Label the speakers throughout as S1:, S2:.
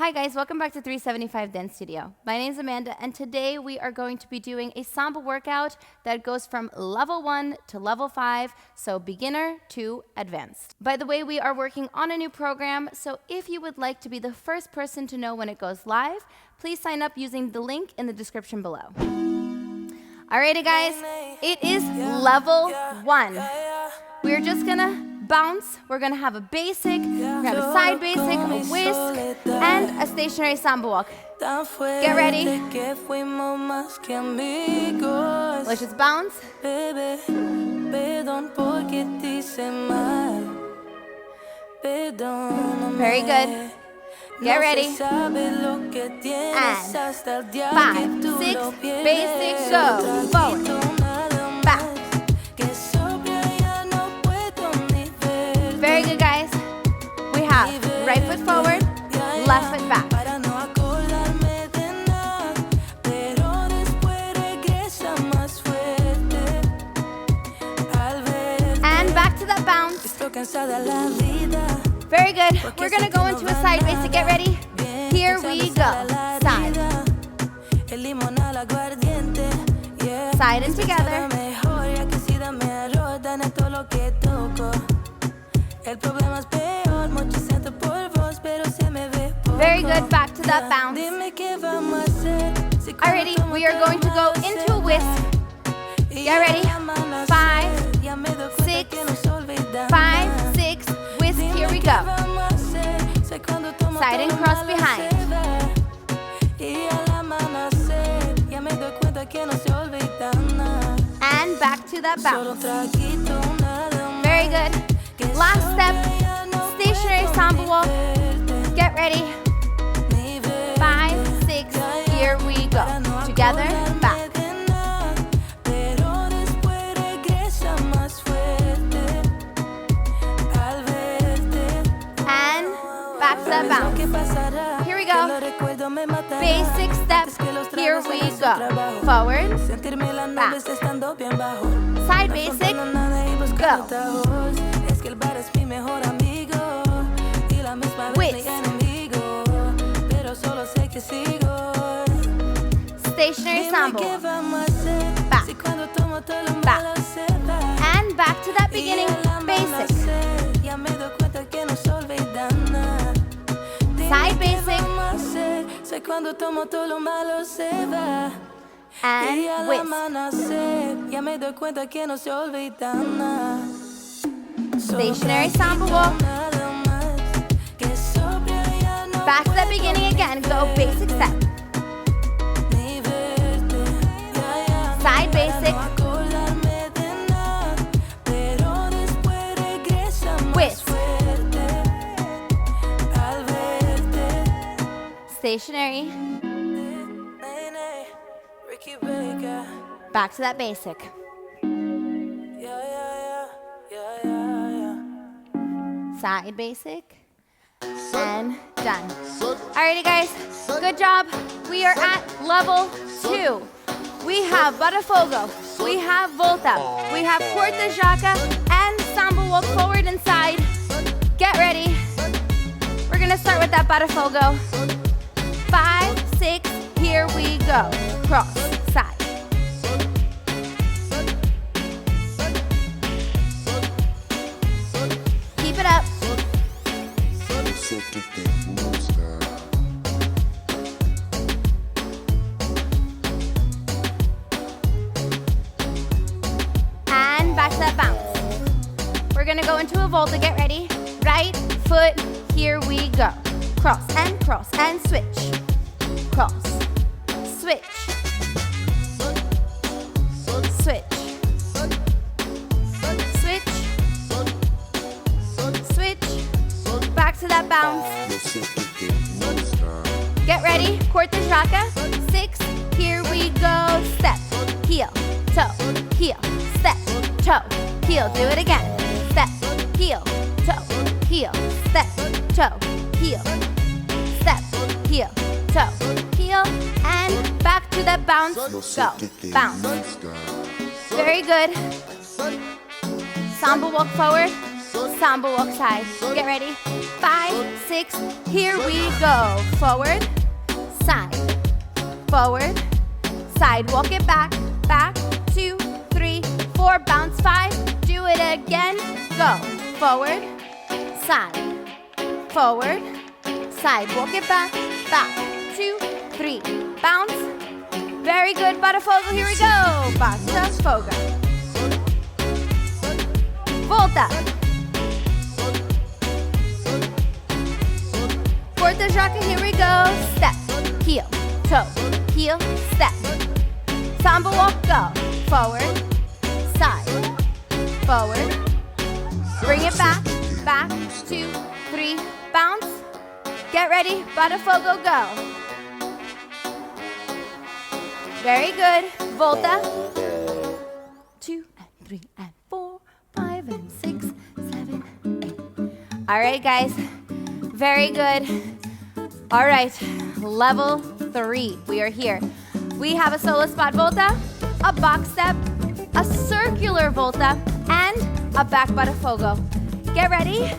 S1: Hi guys, welcome back to 375 Dance Studio. My name is Amanda and today we are going to be doing a Samba workout that goes from level 1 to level 5, so beginner to advanced. By the way, we are working on a new program, so if you would like to be the first person to know when it goes live, please sign up using the link in the description below. Alrighty guys, it is level 1. We're just gonna bounce, we're gonna have a basic, we're gonna have a side basic, a whisk, and a stationary samba walk. Get ready. Let's just bounce. Very good. Get ready. And 5, 6, basic, go. Forward. Back. Very good, guys. We have right foot forward, left foot back. And back to that bounce. Very good. We're going to go into a side basic. Get ready. Here we go. Side. Side and together. Very good, back to that bounce. Alrighty, we are going to go into a whisk. Get ready. 5, 6, 5, 6, whisk, here we go. Side and cross behind. And back to that bounce. Very good. Last step, stationary samba walk. Get ready. 5, 6, here we go. Together, back. And back to that bounce. Here we go. Basic step, here we go. Forward, back. Side basic, go. Whisk. Stationary samba. Back. Back. And back to that beginning basic. Side basic. And whisk. Stationary samba walk. Back to that beginning again. Go basic step. Side basic. Whisk. Stationary. Back to that basic. Side basic. And done. Alrighty guys, good job. We are at level 2. We have Botafogo, we have Volta, we have Corta Jaca, and Samba walk forward and side. Get ready. We're gonna start with that Botafogo. 5, 6, here we go. Cross, side. Keep it up. And back to that bounce. We're gonna go into a volta, get ready. Right foot, here we go. Cross and switch. Cross, switch. Switch. Switch. Switch. Back to that bounce. Get ready, Corta Jaca. 6, here we go. Step, heel, toe, heel, step, toe, heel. Do it again. Step, heel, toe, heel, step, toe, heel, step, heel, toe, heel, and back to that bounce. Go, bounce. Very good. Samba walk forward, samba walk side. Get ready. 5, 6, here we go. Forward, side, forward, side. Walk it back, back, 2, 3, 4, bounce 5. Do it again. Go. Forward, side, forward, side. Walk it back, back, 2, 3, bounce. Very good, Botafogo. Here we go. Botafogo. Volta. Porta jaca, here we go. Step, heel, toe, heel, step. Samba walk, go. Forward, side, forward. Bring it back, back, 2, 3, bounce. Get ready, Botafogo, go. Very good. Volta. 2 and 3 and 4, 5 and 6, 7, 8. All right, guys. Very good. All right, level 3. We are here. We have a solo spot volta, a box step, a circular volta, and a back Botafogo. Get ready.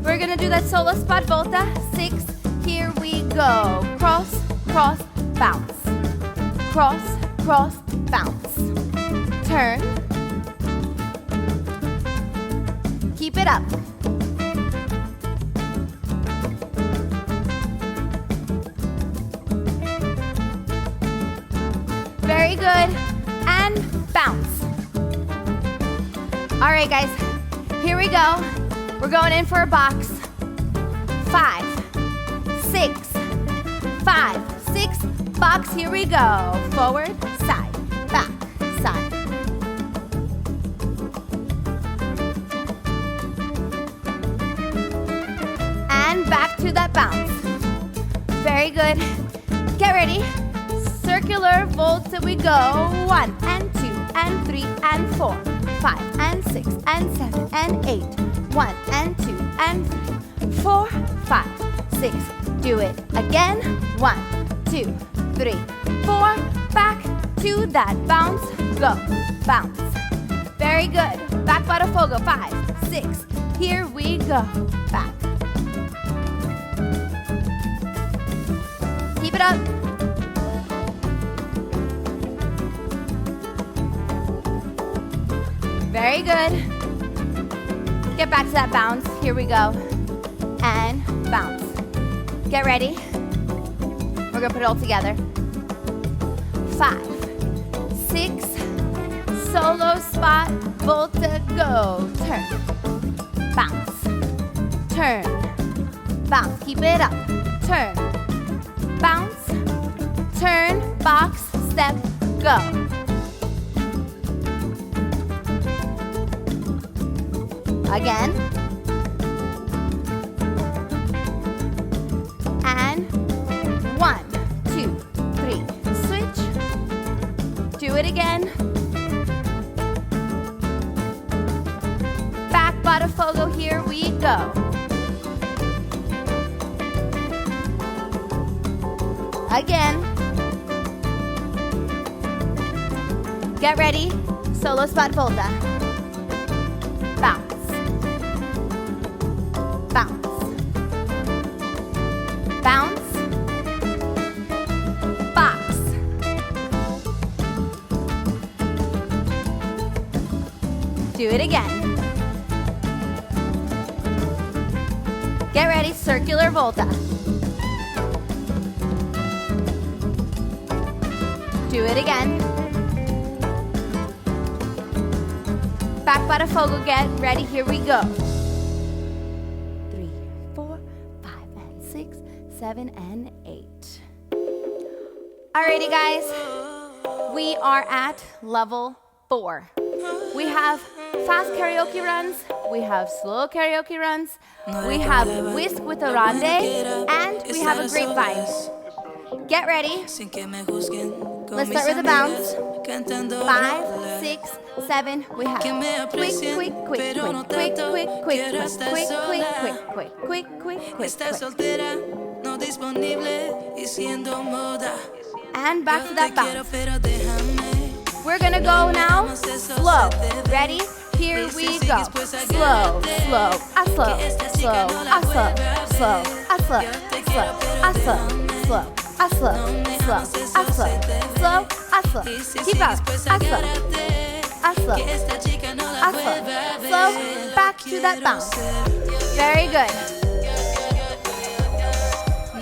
S1: We're gonna do that solo spot volta. 6. Here we go. Cross, cross, bounce. Cross, cross, bounce. Turn. Keep it up. Very good. And bounce. All right, guys. Here we go. We're going in for a box. 5, 6, 5, 6. Box. Here we go. Forward, side, back, side. And back to that bounce. Very good. Get ready. Circular volta we go. 1 and 2 and 3 and 4, 5 and 6 and 7 and 8. 1 and 2 and 3, 4, 5, 6. Do it again. 1, 2, 3, 4. Back to that bounce. Go. Bounce. Very good. Back Botafogo. 5, 6. Here we go. Back. Keep it up. Very good. Get back to that bounce. Here we go. And bounce. Get ready. We're gonna put it all together. 5, 6, solo spot, volta, go. Turn, bounce, turn, bounce. Keep it up. Turn, bounce, turn, box, step, go. Again. And 1, 2, 3. Switch. Do it again. Back Botafogo, here we go. Again. Get ready. Solo spot volta. Bounce. Bounce. Bounce. Box. Do it again. Get ready, circular volta. Do it again. Back Botafogo, get ready, here we go. 3, 4, 5, and 6, 7, and 8. Alrighty, guys. We are at level 4. We have fast karaoke runs, we have slow karaoke runs, we have whisk with a ronde, and we have a grapevine. Get ready. Let's start with a bounce. 5, 6, 7. We have quick, quick, quick, quick, quick, quick, quick, quick, quick, quick, quick, quick, quick, and back to that bounce. We're gonna go now slow. Ready? Here we go. Slow, slow, slow, slow, slow. slow, a slow, slow, a slow, slow, a slow, slow, a slow, slow, a slow. Keep up, a slow, a slow, a slow, slow, back to that bounce. Very good.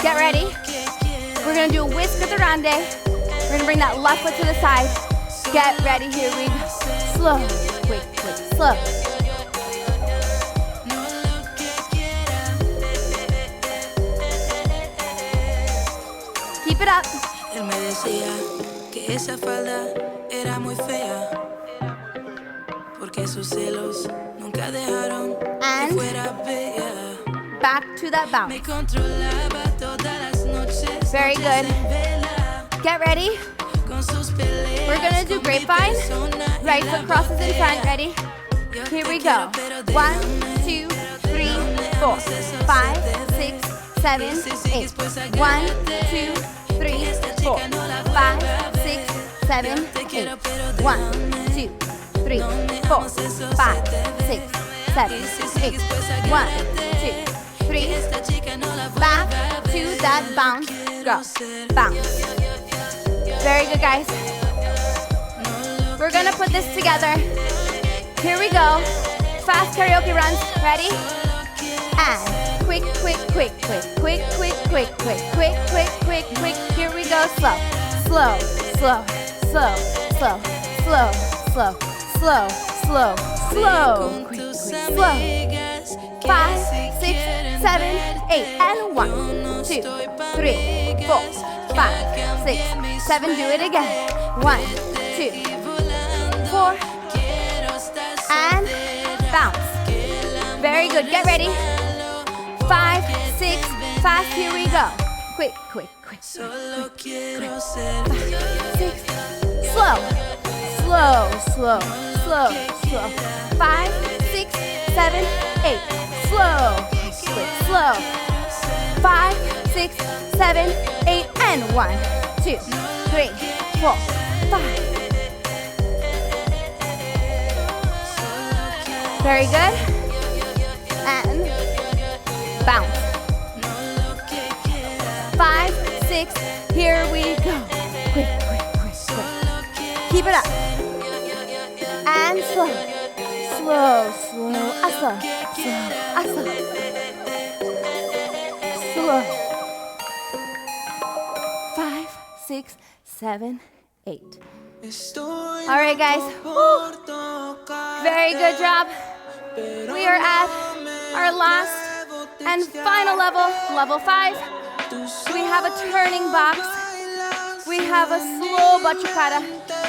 S1: Get ready. We're gonna do a whisk with the grande. We're gonna bring that left foot to the side. Get ready, here we go. Slow, quick, quick, slow. Keep it up.
S2: Él me decía que esa falda era muy fea, porque sus celos nunca dejaron que fuera bella.
S1: Back to that bounce.
S2: Me controlaba todas las noches.
S1: Very good. Get ready.
S2: Con sus peleas,
S1: We're gonna do grapevine. Right foot crosses in front. Ready? Here we go. 1, 2, 3, 4, 5, 6, 7, 8. 1, 2, 3, 4, 5, 6, 7, 8. 1, 2, 3, 4, 5, 6, 7, 8. 1, 2, 3. Back to that bounce. Go. Bounce. Very good, guys. We're gonna put this together. Here we go. Fast karaoke runs. Ready? And quick, quick, quick, quick, quick, quick, quick, quick, quick, quick, quick, quick. Here we go. Slow, slow, slow, slow, slow, slow, slow, slow, slow, slow. Quick, quick, slow. 5, 6, 7, 8, and 1, 2, 3, 4, 5, 6, 7. Do it again. 1, 2, 4, and bounce. Very good. Get ready. 5, 6, fast. Here we go. Quick, quick, quick.
S2: Solo quiero ser
S1: 6, slow, slow, slow, slow, slow. 5, 6, 7, 8. Slow, quick, slow. 5, 6, 7, 8, and 1, 2, 3, 4, 5. Very good. And bounce. 5, 6, here we go. Quick, quick, quick, quick. Keep it up. And slow. Slow, slow, slow, slow, slow. Slow. 5, 6, 7, 8. All right, guys. Woo. Very good job. We are at our last and final level, level 5. We have a turning box. We have a slow bachata.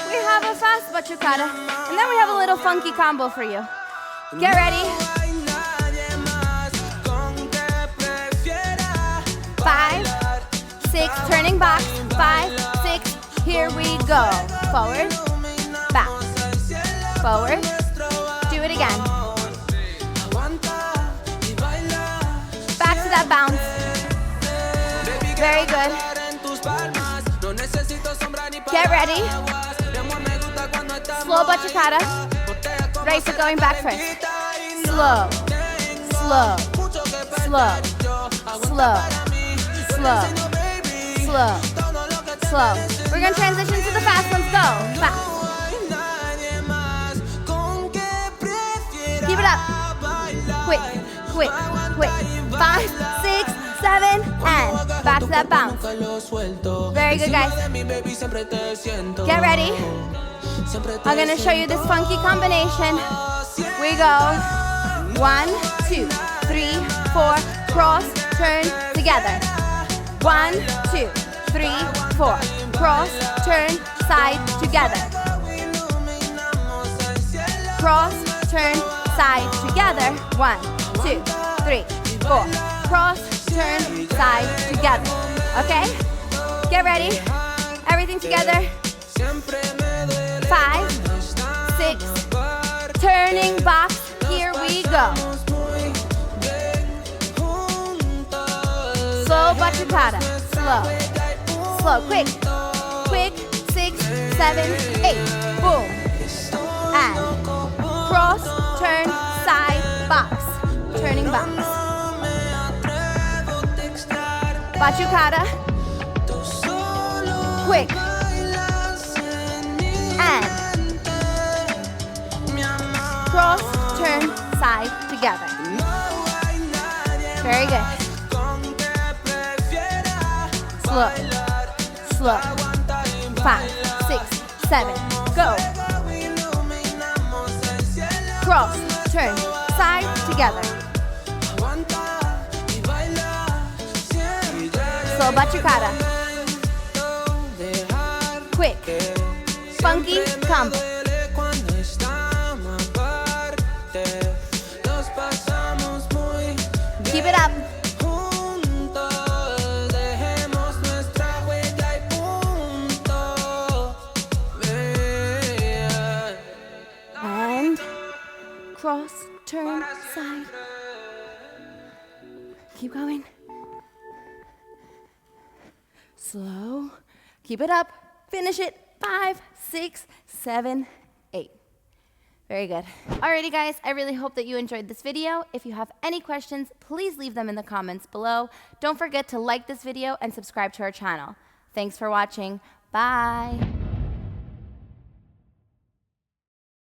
S1: We have a fast bachata. And then we have a little funky combo for you. Get ready. 5, 6, turning box. 5, 6, here we go. Forward, back, forward. Do it again. Back to that bounce. Very good. Get ready. Slow bachata. Right foot going back first. Slow, slow, slow, slow, slow, slow, slow. We're going to transition to the fast ones. Go. Fast. Keep it up. Quick, quick, quick. 5, 6, 7, and back to that bounce. Very good, guys. Get ready. I'm gonna show you this funky combination. We go 1, 2, 3, 4, cross, turn, together. 1, 2, 3, 4, cross, turn, side, together. Cross, turn, side, together. 1, 2, 3, 4, cross, turn, side, together. Okay? Get ready. Everything together. 5, 6, turning box. Here we go. Slow bachata. Slow. Slow. Quick. Quick. 6, 7, 8. Boom. And cross, turn, side, box. Turning box. Batucada. Quick. And cross, turn, side, together. Very good. Slow, slow. 5, 6, 7, go. Cross, turn, side, together. Slow batucada. Quick. Funky combo. Keep it up. And cross, turn, side. Keep going. Slow. Keep it up. Finish it. 5, 6, 7, 8. Very good. Alrighty guys, I really hope that you enjoyed this video. If you have any questions, please leave them in the comments below. Don't forget to like this video and subscribe to our channel. Thanks for watching. Bye.